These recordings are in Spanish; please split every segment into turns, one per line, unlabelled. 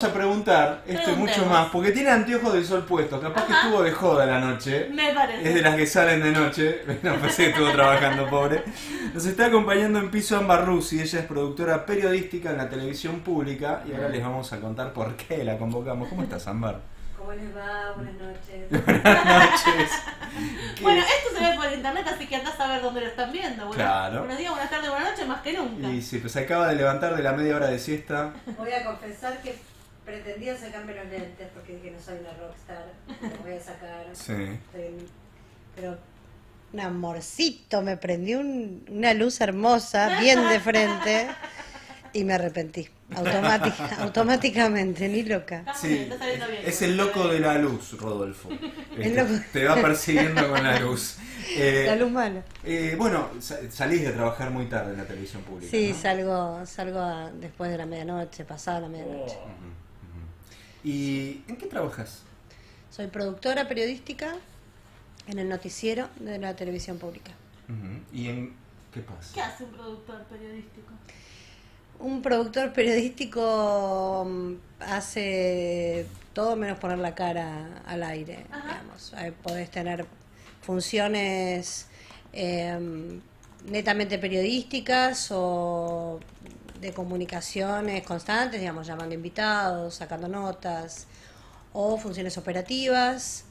A preguntar esto y mucho más, porque tiene anteojos de sol puestos, capaz que estuvo de joda la noche.
Me parece.
Es de las que salen de noche, no pensé que estuvo trabajando, pobre. Nos está acompañando en piso Ámbar Russi, ella es productora periodística en la televisión pública y ahora les vamos a contar por qué la convocamos. ¿Cómo estás, Ámbar?
¿Cómo les va? Buenas noches.
Buenas noches.
Bueno, esto se ve por internet, así que andás a ver dónde lo están viendo.
Claro.
Buenos días, buenas tardes, buenas noches, más que nunca.
Y sí, pues se acaba de levantar de la media hora de siesta.
Voy a confesar que pretendía sacarme los lentes porque dije no soy una rockstar. Los voy a sacar.
Sí.
Pero un amorcito, me prendió una luz hermosa, bien de frente. Y me arrepentí. Automáticamente, ni loca.
Sí,
está saliendo bien.
es el loco de la luz, Rodolfo.
El loco.
Te va persiguiendo con la luz.
La luz mala.
Bueno, salís de trabajar muy tarde en la televisión pública.
Sí,
¿no?
salgo después de la medianoche, pasada la medianoche.
Ujú, ujú. ¿Y en qué trabajas?
Soy productora periodística en el noticiero de la televisión pública.
Ujú. ¿Y en qué pasa?
¿Qué hace un productor periodístico?
Un productor periodístico hace todo menos poner la cara al aire, digamos. Podés tener funciones netamente periodísticas o de comunicaciones constantes, digamos, llamando invitados, sacando notas, o funciones operativas,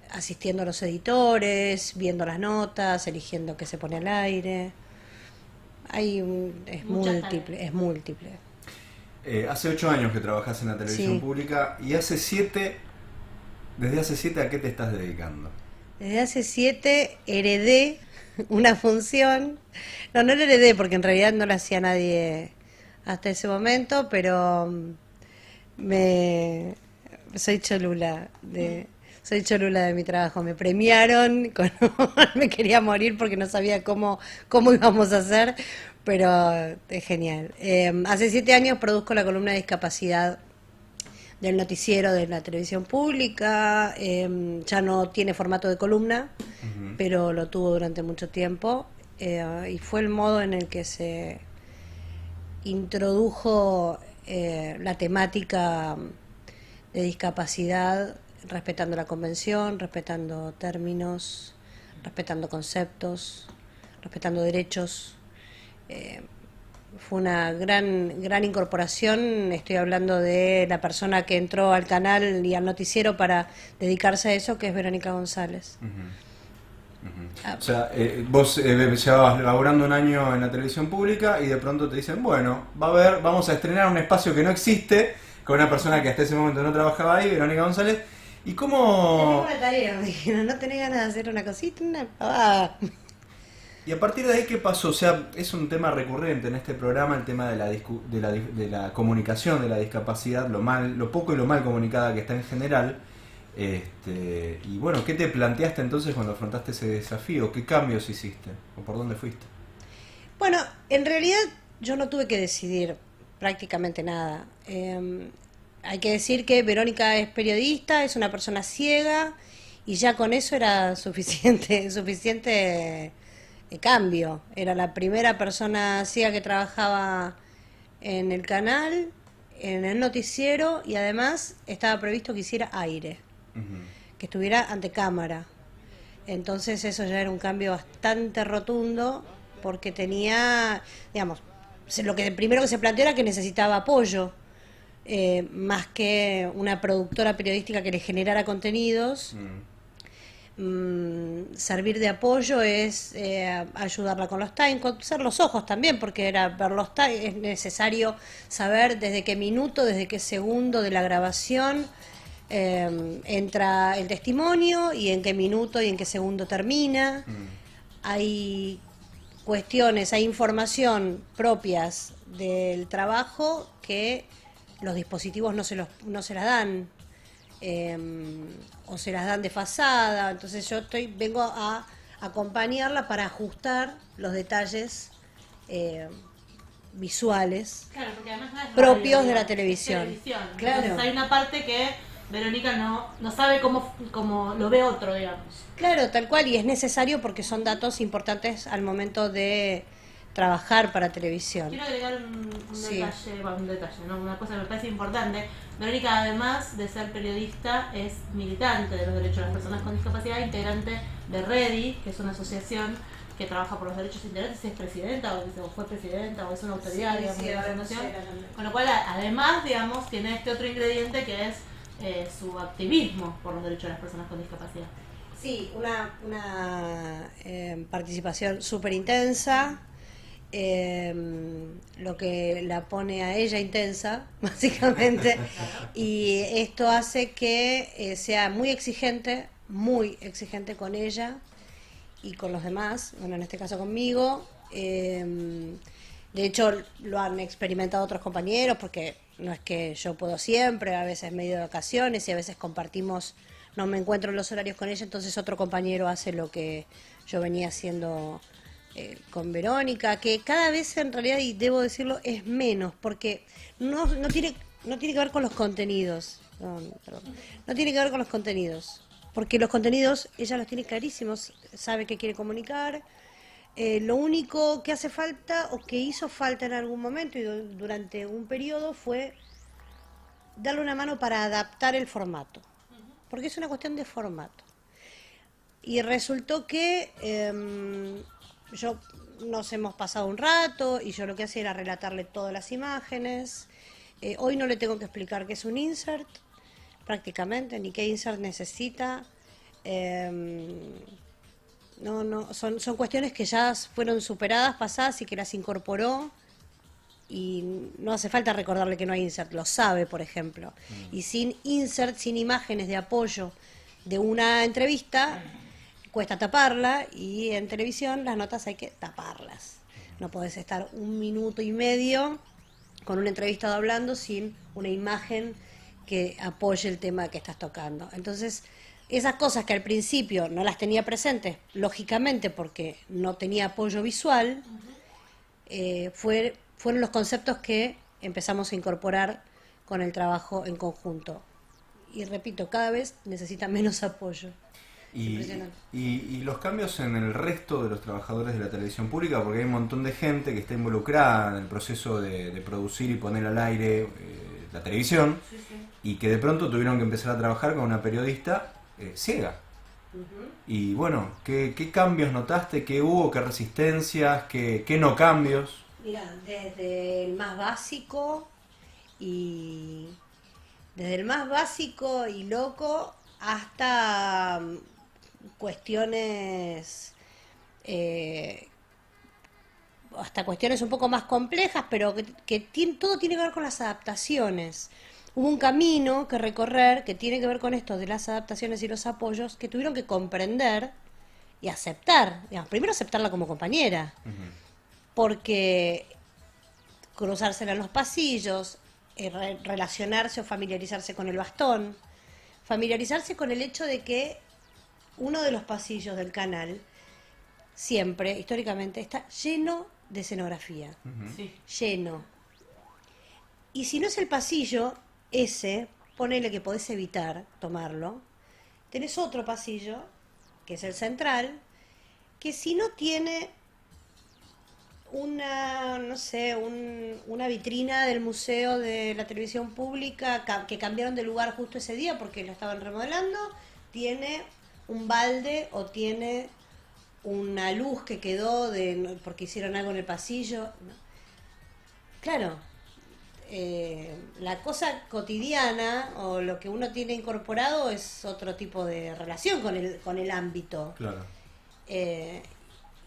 asistiendo a los editores, viendo las notas, eligiendo qué se pone al aire. Es múltiple.
Hace 8 años que trabajas en la televisión
Sí.
pública y desde hace 7 ¿a qué te estás dedicando?
Desde hace 7 heredé una función. No la heredé porque en realidad no la hacía nadie hasta ese momento, pero soy cholula de mi trabajo. Me premiaron, me quería morir porque no sabía cómo íbamos a hacer, pero es genial. Hace 7 años produzco la columna de discapacidad del noticiero de la televisión pública. Ya no tiene formato de columna, pero lo tuvo durante mucho tiempo, y fue el modo en el que se introdujo la temática de discapacidad, respetando la convención, respetando términos, respetando conceptos, respetando derechos. Fue una gran incorporación. Estoy hablando de la persona que entró al canal y al noticiero para dedicarse a eso, que es Verónica González.
O sea, vos llevabas laburando 1 año en la televisión pública y de pronto te dicen, bueno, vamos a estrenar un espacio que no existe con una persona que hasta ese momento no trabajaba ahí, Verónica González. ¿Y cómo...?
Tenés una tarea, me dijeron, ¿no tenés ganas de hacer una cosita? Una pavada.
Y a partir de ahí, ¿qué pasó? O sea, es un tema recurrente en este programa, el tema de la comunicación de la discapacidad, lo poco y lo mal comunicada que está en general. Y bueno, ¿qué te planteaste entonces cuando afrontaste ese desafío? ¿Qué cambios hiciste? ¿O por dónde fuiste?
Bueno, en realidad yo no tuve que decidir prácticamente nada. Hay que decir que Verónica es periodista, es una persona ciega, y ya con eso era suficiente cambio. Era la primera persona ciega que trabajaba en el canal, en el noticiero, y además estaba previsto que hiciera aire, que estuviera ante cámara. Entonces eso ya era un cambio bastante rotundo, porque tenía, digamos, lo que primero que se planteó era que necesitaba apoyo, más que una productora periodística que le generara contenidos. Servir de apoyo es ayudarla con los timings, ser los ojos también, porque era ver los timings. Es necesario saber desde qué minuto, desde qué segundo de la grabación entra el testimonio, y en qué minuto y en qué segundo termina. Hay cuestiones, hay información propias del trabajo que los dispositivos no se las dan, o se las dan desfasada. Entonces yo vengo a acompañarla para ajustar los detalles visuales,
Claro, porque además no es
propios
radio,
de la
es
televisión.
Claro.
Claro.
Hay una parte que Verónica no sabe cómo lo ve otro, digamos.
Claro, tal cual, y es necesario porque son datos importantes al momento de trabajar para televisión.
Quiero agregar un
Sí.
detalle, bueno, un detalle, ¿no? Una cosa que me parece importante. Verónica, además de ser periodista, es militante de los derechos de las personas con discapacidad, integrante de REDI, que es una asociación que trabaja por los derechos integrantes, es presidenta o fue presidenta o es una autoridad, digamos, de la fundación. Con lo cual, además, digamos, tiene este otro ingrediente que es su activismo por los derechos de las personas con discapacidad.
Sí, una participación súper intensa, lo que la pone a ella intensa, básicamente, y esto hace que sea muy exigente con ella y con los demás, bueno, en este caso conmigo. De hecho, lo han experimentado otros compañeros, porque no es que yo puedo siempre, a veces medio de vacaciones y a veces compartimos, no me encuentro en los horarios con ella, entonces otro compañero hace lo que yo venía haciendo con Verónica, que cada vez en realidad, y debo decirlo, es menos, porque no tiene que ver con los contenidos, no tiene que ver con los contenidos, porque los contenidos ella los tiene clarísimos, sabe qué quiere comunicar. Lo único que hace falta, o que hizo falta en algún momento y durante un periodo, fue darle una mano para adaptar el formato, porque es una cuestión de formato. Y resultó que nos hemos pasado un rato y yo lo que hacía era relatarle todas las imágenes. Hoy no le tengo que explicar qué es un insert, prácticamente, ni qué insert necesita. Son cuestiones que ya fueron superadas, pasadas, y que las incorporó, y no hace falta recordarle que no hay insert, lo sabe, por ejemplo. Y sin insert, sin imágenes de apoyo de una entrevista, cuesta taparla, y en televisión las notas hay que taparlas. No podés estar 1 minuto y medio con un entrevistado hablando sin una imagen que apoye el tema que estás tocando. Entonces, esas cosas que al principio no las tenía presentes, lógicamente porque no tenía apoyo visual, fueron los conceptos que empezamos a incorporar con el trabajo en conjunto. Y repito, cada vez necesita menos apoyo.
Y los cambios en el resto de los trabajadores de la televisión pública, porque hay un montón de gente que está involucrada en el proceso de producir y poner al aire la televisión, y que de pronto tuvieron que empezar a trabajar con una periodista ciega. Y bueno, ¿qué cambios notaste? ¿Qué hubo? ¿Qué resistencias? ¿Qué no cambios?
Mira, desde el más básico y loco hasta cuestiones un poco más complejas, pero que todo tiene que ver con las adaptaciones. Hubo un camino que recorrer que tiene que ver con esto de las adaptaciones y los apoyos, que tuvieron que comprender y aceptar. Digamos, primero aceptarla como compañera, porque cruzársela en los pasillos, relacionarse o familiarizarse con el bastón, familiarizarse con el hecho de que uno de los pasillos del canal siempre, históricamente, está lleno de escenografía. Lleno. Y si no es el pasillo ese, ponele que podés evitar tomarlo, tenés otro pasillo, que es el central, que si no tiene una vitrina del Museo de la Televisión Pública, que cambiaron de lugar justo ese día porque lo estaban remodelando, tiene un balde o tiene una luz que quedó porque hicieron algo en el pasillo. No. Claro, la cosa cotidiana o lo que uno tiene incorporado es otro tipo de relación con el ámbito.
Claro.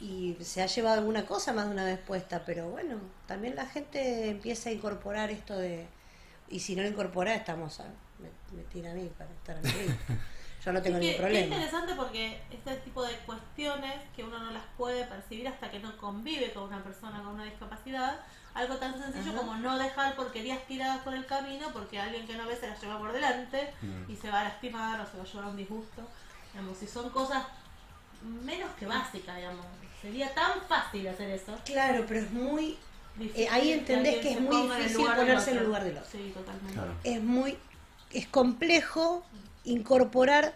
Y se ha llevado alguna cosa más de una vez puesta, pero bueno, también la gente empieza a incorporar esto y si no lo incorpora, me tira a mí para estar aquí. Yo no tengo ningún problema.
Es interesante porque este tipo de cuestiones que uno no las puede percibir hasta que no convive con una persona con una discapacidad, algo tan sencillo como no dejar porquerías tiradas por el camino porque alguien que no ve se las lleva por delante y se va a lastimar o se va a llevar un disgusto. Digamos, si son cosas menos que básicas, digamos, sería tan fácil hacer eso.
Claro, pero es muy... ahí entendés que es muy difícil ponerse en el lugar del otro.
Sí, totalmente.
Claro.
Es complejo incorporar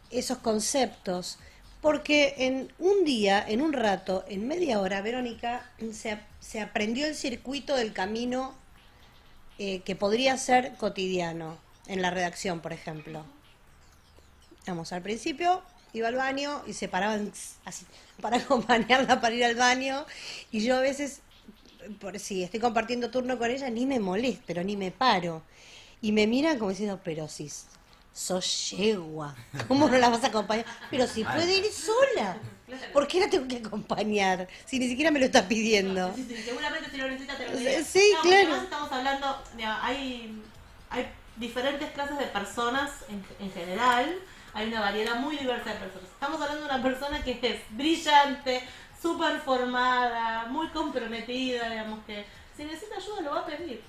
esos conceptos, Porque en un día, en un rato, en media hora, Verónica se aprendió el circuito del camino que podría ser cotidiano en la redacción, por ejemplo. Vamos, al principio iba al baño y se paraban así para acompañarla para ir al baño, y yo a veces, por si estoy compartiendo turno con ella, ni me molesto, pero ni me paro. Y me miran como diciendo, pero si sos yegua, ¿cómo no la vas a acompañar? Pero si puede ir sola, ¿por qué la tengo que acompañar? Si ni siquiera me lo está pidiendo.
Sí, seguramente si lo necesitas te lo diré.
Sí,
no,
claro.
Además estamos hablando, mira, hay diferentes clases de personas en general, hay una variedad muy diversa de personas. Estamos hablando de una persona que es brillante, súper formada, muy comprometida, digamos, que si necesita ayuda lo va a pedir.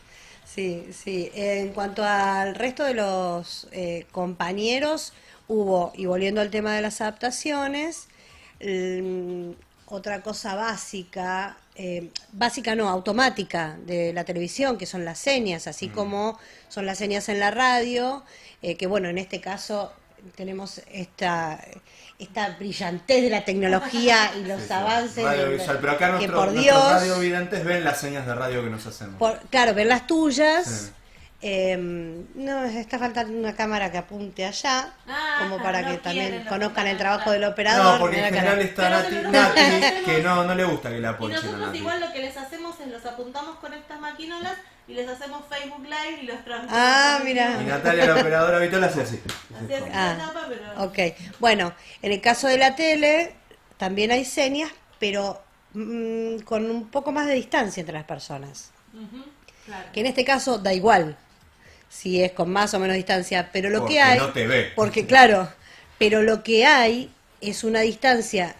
Sí, sí. En cuanto al resto de los compañeros, hubo, y volviendo al tema de las adaptaciones, otra cosa básica, básica no, automática de la televisión, que son las señas, así como son las señas en la radio, que bueno, en este caso tenemos esta brillantez de la tecnología y los avances
radiovisual, pero acá
que
nuestros radiovidentes ven las señas de radio que nos hacemos.
Claro, ven las tuyas. No, está faltando una cámara que apunte allá, como para que también conozcan el trabajo del operador.
No, porque en general está Nati, que no le gusta que la apoyen.
Y nosotros igual lo que les hacemos es los apuntamos con estas maquinolas y les hacemos Facebook Live y los transmitimos.
Ah, mira.
Y Natalia, la operadora habitual, hace así.
Ok. Bueno, en el caso de la tele también hay señas, pero con un poco más de distancia entre las personas.
Claro.
Que en este caso da igual si es con más o menos distancia, pero lo
porque
que hay...
no te ve.
Porque claro, pero lo que hay es una distancia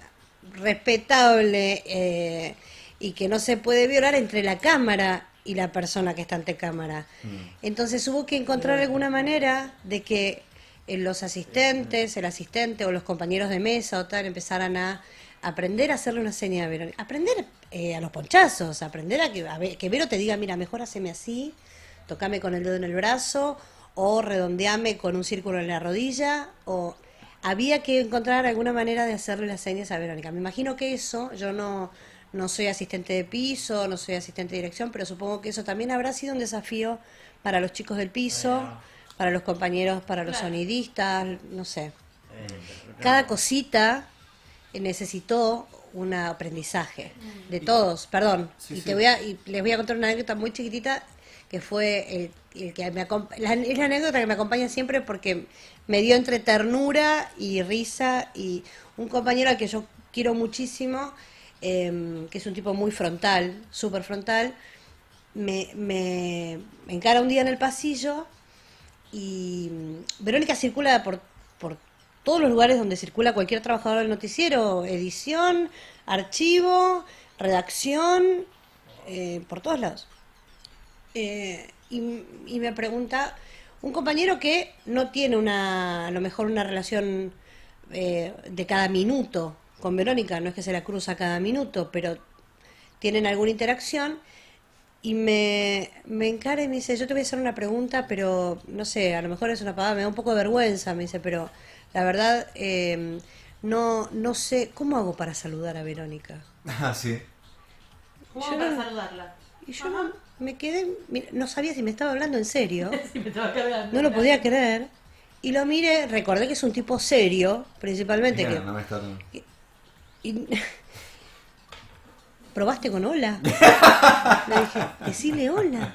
respetable y que no se puede violar entre la cámara y la persona que está ante cámara. Entonces hubo que encontrar alguna manera de que los asistentes, el asistente o los compañeros de mesa o tal empezaran a aprender a hacerle una seña a Verónica, aprender a los ponchazos, aprender a que Vero te diga, mira, mejor haceme así, tocame con el dedo en el brazo, o redondeame con un círculo en la rodilla, o había que encontrar alguna manera de hacerle las señas a Verónica. Me imagino que eso, yo no soy asistente de piso, no soy asistente de dirección, pero supongo que eso también habrá sido un desafío para los chicos del piso, para los compañeros, para los sonidistas, no sé. Cada cosita necesitó un aprendizaje de todos, perdón.
Sí,
y les voy a contar una anécdota muy chiquitita que fue el que es la anécdota que me acompaña siempre porque me dio entre ternura y risa, y un compañero al que yo quiero muchísimo, que es un tipo muy frontal, súper frontal, me encara un día en el pasillo y Verónica circula por todos los lugares donde circula cualquier trabajador del noticiero, edición, archivo, redacción, por todos lados. Y me pregunta, un compañero que no tiene a lo mejor una relación de cada minuto con Verónica, no es que se la cruza cada minuto, pero tienen alguna interacción, y me encara y me dice, yo te voy a hacer una pregunta, pero no sé, a lo mejor es una pavada, me da un poco de vergüenza, me dice, pero la verdad no sé, ¿cómo hago para saludar a Verónica?
Ah, sí.
¿Cómo hago para saludarla?
Y yo me quedé, no sabía si me estaba hablando en serio,
Sí, me estaba cargando.
no lo podía creer, y lo miré, recordé que es un tipo serio, principalmente.
Mira,
que
no me está tan...
y- ¿Probaste con hola? Le dije, decile hola.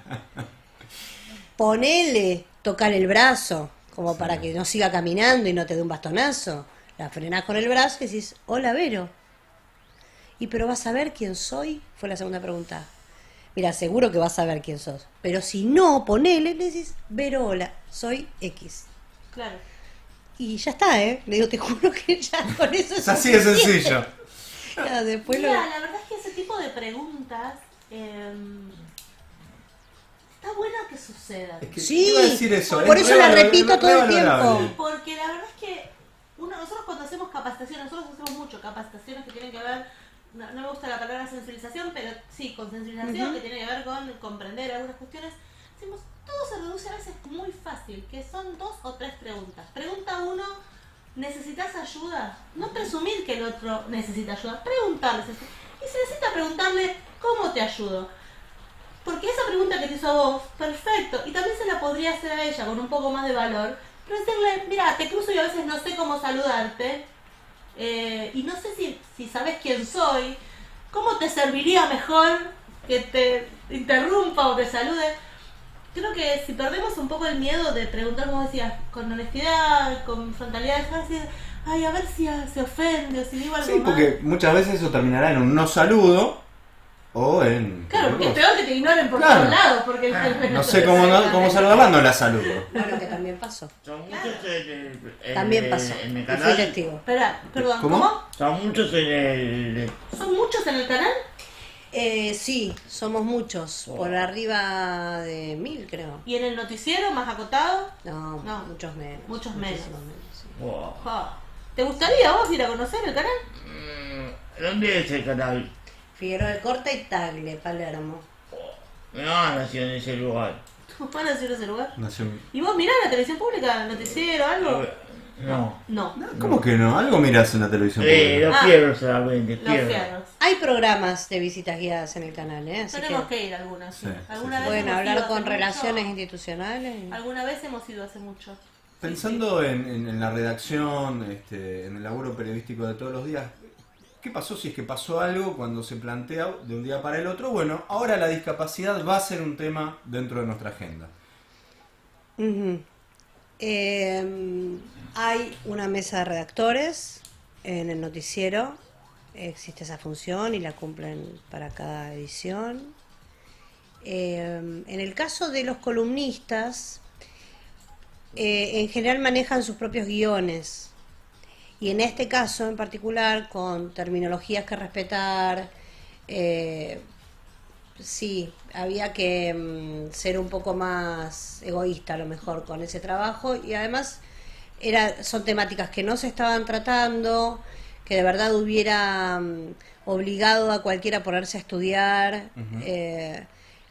Ponele, tocar el brazo, como para que no siga caminando y no te dé un bastonazo. La frenás con el brazo y decís, hola Vero. ¿Y pero vas a ver quién soy? Fue la segunda pregunta. Mira, seguro que vas a ver quién sos. Pero si no, ponele, le decís, Vero, hola, soy X.
Claro.
Y ya está, ¿eh? Le digo, te juro que ya con eso
Es así de sencillo.
Claro, después
Mira, la verdad es que ese tipo de preguntas está bueno que sucedan.
Es que
Sí,
iba a decir eso.
por
es
eso la
re-
repito
re-
todo el
revalorable.
tiempo.
Porque la verdad es que nosotros cuando hacemos capacitación, nosotros hacemos mucho capacitaciones que tienen que ver, no me gusta la palabra sensibilización, pero sí, con sensibilización, que tiene que ver con comprender algunas cuestiones. Decimos, todo se reduce a veces muy fácil, que son 2 o 3 preguntas. Pregunta 1, ¿necesitas ayuda? No presumir que el otro necesita ayuda, preguntarle. Y si necesita preguntarle, ¿cómo te ayudo? Porque esa pregunta que te hizo a vos, perfecto, y también se la podría hacer a ella con un poco más de valor, pero decirle, mira, te cruzo y a veces no sé cómo saludarte, y no sé si sabes quién soy, ¿cómo te serviría mejor que te interrumpa o te salude? Creo que si perdemos un poco el miedo de preguntar, como decías, con honestidad, con frontalidad, dejar de decir, ay, a ver si se ofende o si digo algo
Sí, porque muchas veces eso terminará en un no saludo o en...
Claro, porque es
cosa.
peor que te ignoren por
Claro.
todos lados, porque
No sé cómo saludarla, no la saludo.
Bueno, que también pasó.
Son muchos
También pasó.
en el
Y fui
canal.
testigo.
Espera, perdón,
¿Cómo?
¿cómo?
Son muchos en el...
¿Son muchos en el canal?
Sí, somos muchos. Por arriba de 1000, creo.
¿Y en el noticiero más acotado?
No,
No.
muchos menos.
Muchos
muchísimos
menos.
sí.
Wow.
Ja. ¿Te gustaría vos ir a conocer el canal?
¿Dónde es el canal?
Figueroa del Corte y Tagle, Palermo.
No, nació en ese lugar.
¿Tú van a decir ese lugar?
Nació-
¿Y vos mirás la televisión pública, el noticiero, algo?
No.
No,
¿Cómo que no? Algo mirás en la televisión
Sí,
pública.
los
Ah.
fierros solamente,
los
fierros.
fierros.
Hay programas de visitas guiadas en el canal, ¿eh? Así
Tenemos
que
que ir algunas.
Sí,
¿Alguna
sí,
vez
pueden
hemos
hablar
ido
con
hace
relaciones
mucho?
institucionales.
Alguna vez hemos ido hace mucho.
Pensando en la redacción, en el laburo periodístico de todos los días, ¿qué pasó si es que pasó algo cuando se plantea de un día para el otro? Bueno, ahora la discapacidad va a ser un tema dentro de nuestra agenda.
Ujú. Hay una mesa de redactores en el noticiero. Existe esa función y la cumplen para cada edición. En el caso de los columnistas, en general manejan sus propios guiones. Y en este caso en particular, con terminologías que respetar, sí, había que ser un poco más egoísta a lo mejor con ese trabajo. Y además son temáticas que no se estaban tratando, que de verdad hubiera obligado a cualquiera a ponerse a estudiar.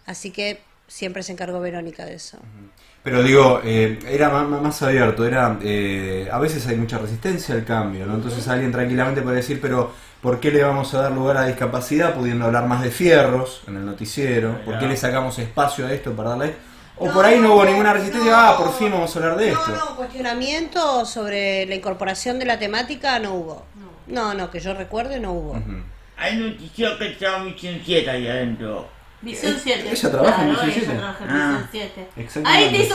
Así que siempre se encargó Verónica de eso.
Pero digo, era más abierto, a veces hay mucha resistencia al cambio, ¿no? Entonces alguien tranquilamente puede decir, pero ¿por qué le vamos a dar lugar a la discapacidad pudiendo hablar más de fierros en el noticiero? ¿Por qué le sacamos espacio a esto para darle? O por ahí no hubo ninguna resistencia, por fin vamos a hablar de esto.
No, cuestionamiento sobre la incorporación de la temática no hubo. No, que yo recuerde no hubo.
Ujú.
Hay noticias que está Misión 7 ahí adentro.
Visión 7.
¿Ella trabaja en
Claro,
Visión
ella
7?
trabaja en
Ah.
Visión 7.
Exactamente.
Ahí te hizo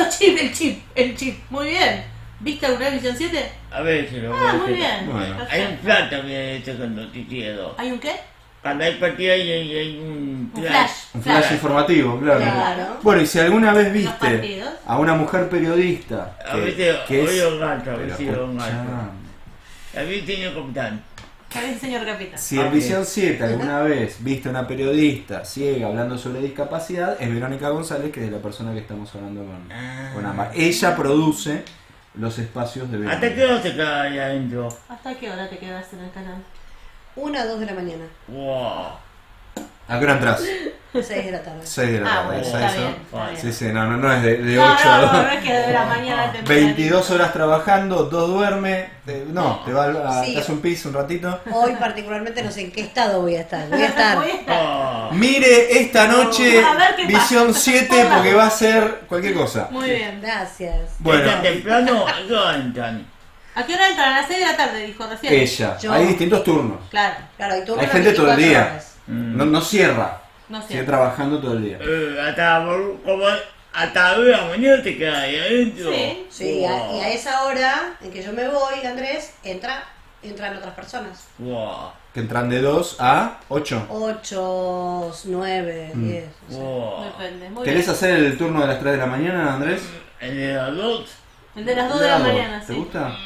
el chip. Muy bien. ¿Viste alguna vez Visión 7?
A ver si lo
Ah,
veo.
muy bien.
Bueno.
Hay un
Perfecto.
flash también este con noticiero.
¿Hay un qué?
Cuando hay partida hay un
Un
flash.
flash.
Un flash informativo, claro.
Claro.
Bueno, y si alguna vez
Los
viste
partidos.
a una mujer periodista
A veces
que es...
oigo gato, a
Pero
veces oigo gato.
escuchá,
También señor capitán.
Está bien, señor capitán.
si en Visión 7 alguna vez viste a una periodista ciega hablando sobre discapacidad, es Verónica González, que es la persona que estamos hablando con Ámbar. Ella produce los espacios de Verónica.
¿Hasta qué hora se queda ahí adentro?
¿Hasta qué hora te quedas en el canal?
1 a 2 de la mañana,
Wow.
¿A qué hora entras?
6 de la tarde.
6 de la
Ah,
tarde.
bueno,
¿es
está
eso?
bien, está bien.
Sí, sí, no es de
No,
8 a 2.
no es que de la mañana te
22 horas trabajando, 2 duerme. Te va
Sí.
te hace un pis un ratito.
Hoy particularmente no sé en qué estado voy a estar. Voy a estar
Voy a estar.
Oh.
Mire esta noche
A ver qué
Visión
pasa.
7 porque va a ser cualquier cosa.
Muy bien.
Gracias.
Bueno,
¿Están temprano? ¿A qué hora entran?
¿A qué hora entran? A las 6 de la tarde, dijo recién.
ella.
Yo.
Hay distintos turnos.
Claro,
Claro, hay turno
Hay gente todo el
24
día.
horas.
No cierra.
no sé.
Sigue trabajando todo el día.
Hasta la mañana te quedas ahí adentro.
Sí.
Sí, y a esa hora en que yo me voy, Andrés, entran otras personas.
Wow.
Que entran de 2 a 8.
8, 9, 10. o sea.
Wow.
Depende. Muy
¿Querés
bien.
hacer el turno de las 3 de la mañana, Andrés?
¿El de las 2?
El de las 2 de la mañana,
¿Te
sí.
gusta?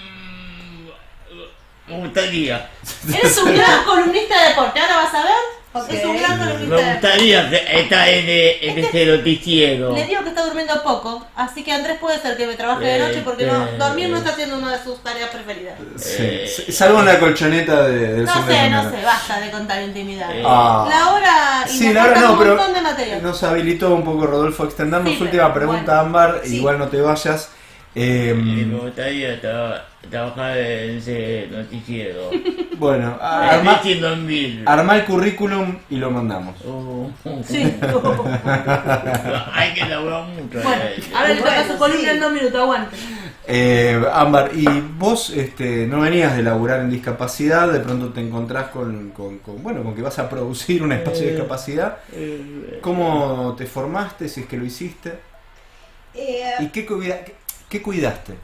Me gustaría.
Eres un gran columnista de deporte, ahora vas a ver.
Ok.
Es un gran
Me
columnista de deporte.
gustaría estar en este noticiero.
Le digo que está durmiendo poco, así que Andrés puede ser que me trabaje de noche porque dormir no está siendo una de sus tareas preferidas.
Sí. Salvo en la colchoneta del
No
son de
sé,
Sonora.
no sé, basta de contar intimidades.
Ah.
La hora
Sí,
y
la
nos
verdad
falta
no,
un
pero
montón de material.
nos habilitó un poco Rodolfo a extendernos.
Sí,
Última
pero
pregunta,
bueno.
Ámbar,
Sí.
igual no te vayas.
Me gustaría trabajar en ese noticiero.
Bueno,
Armá 100.000.
armá el currículum y lo mandamos.
Sí.
Hay que laburar mucho.
Bueno, ahora le toca su columna en 2 minutos, aguante.
Ámbar, y vos no venías de laburar en discapacidad, de pronto te encontrás con que vas a producir un espacio de discapacidad. ¿Cómo te formaste, si es que lo hiciste? ¿Y qué cuidaste?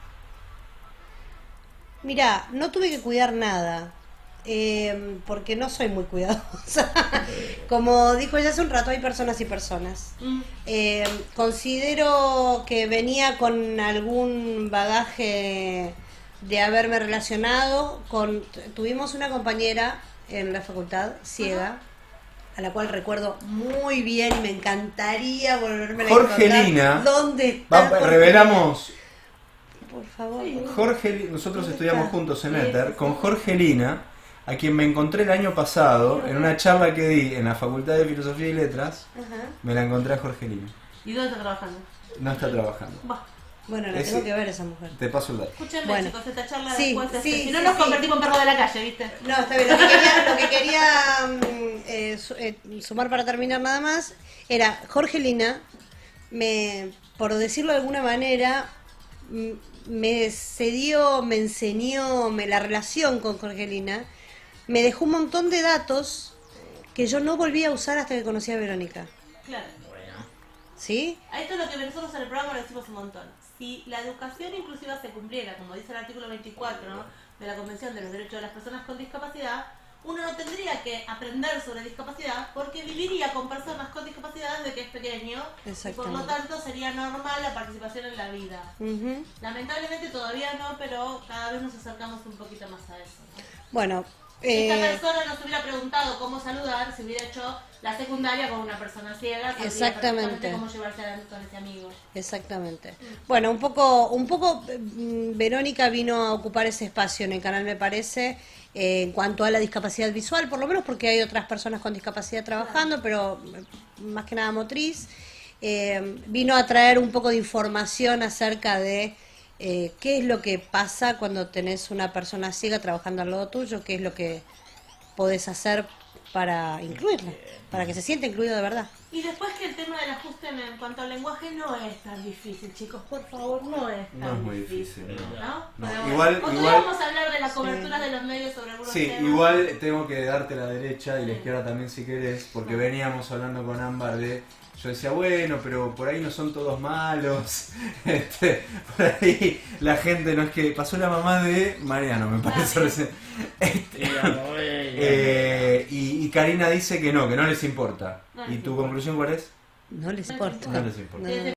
Mirá, no tuve que cuidar nada, porque no soy muy cuidadosa. Como dijo ella hace un rato, hay personas y personas. Considero que venía con algún bagaje de haberme relacionado con... Tuvimos una compañera en la facultad, ciega, a la cual recuerdo muy bien y me encantaría volverme a encontrar.
Jorgelina.
¿Dónde está?
Revelamos...
Por favor.
Nosotros
¿Dónde
estudiamos
está?
juntos en Éter, con Jorgelina, a quien me encontré el año pasado en una charla que di en la Facultad de Filosofía y Letras.
Ajá.
Me la encontré a Jorgelina.
¿Y dónde está trabajando?
No está trabajando.
Bah.
Bueno, la tengo que ver esa mujer.
Te paso el dato.
Escúchenme,
Bueno.
chicos, esta charla
Sí,
después
sí,
si no
sí,
nos
sí.
convertimos en perros de la calle, ¿viste?
No, está bien. Lo que quería sumar para terminar nada más era Jorgelina, por decirlo de alguna manera, me enseñó la relación con Jorgelina, me dejó un montón de datos que yo no volví a usar hasta que conocí a Verónica.
Claro.
¿Sí?
Esto es lo que nosotros en el programa lo decimos un montón. Si la educación inclusiva se cumpliera, como dice el artículo 24, ¿no?, de la Convención de los Derechos de las Personas con Discapacidad, uno no tendría que aprender sobre discapacidad porque viviría con personas con discapacidad desde que es pequeño y por lo tanto sería normal la participación en la vida.
Uh-huh.
Lamentablemente todavía no, pero cada vez nos acercamos un poquito más a eso, ¿no?
Bueno,
esta persona nos hubiera preguntado cómo saludar si hubiera hecho la secundaria con una persona ciega, sabría
Exactamente.
perfectamente cómo llevarse adelante con ese amigo.
Exactamente. Bueno, un poco Verónica vino a ocupar ese espacio en el canal, me parece, en cuanto a la discapacidad visual, por lo menos porque hay otras personas con discapacidad trabajando, pero más que nada motriz. Vino a traer un poco de información acerca de qué es lo que pasa cuando tenés una persona ciega trabajando al lado tuyo, qué es lo que podés hacer para incluirla, para que se sienta incluido de verdad.
Y después que el tema del ajuste en cuanto al lenguaje no es tan difícil, chicos, por favor, no es tan
No es muy difícil,
¿no?
No,
Pero
igual-
otro día
igual-
vamos a hablar de la cobertura de los medios sobre algunos
Sí,
temas.
igual tengo que darte la derecha y la izquierda también si querés, porque veníamos hablando con Ámbar de... Yo decía, bueno, pero por ahí no son todos malos. Por ahí la gente no es que... Pasó la mamá de Mariano, me parece recién. Y Karina dice que no les importa.
No
¿Y
les
tu
importa.
conclusión cuál es?
No les importa.
No les importa.
No.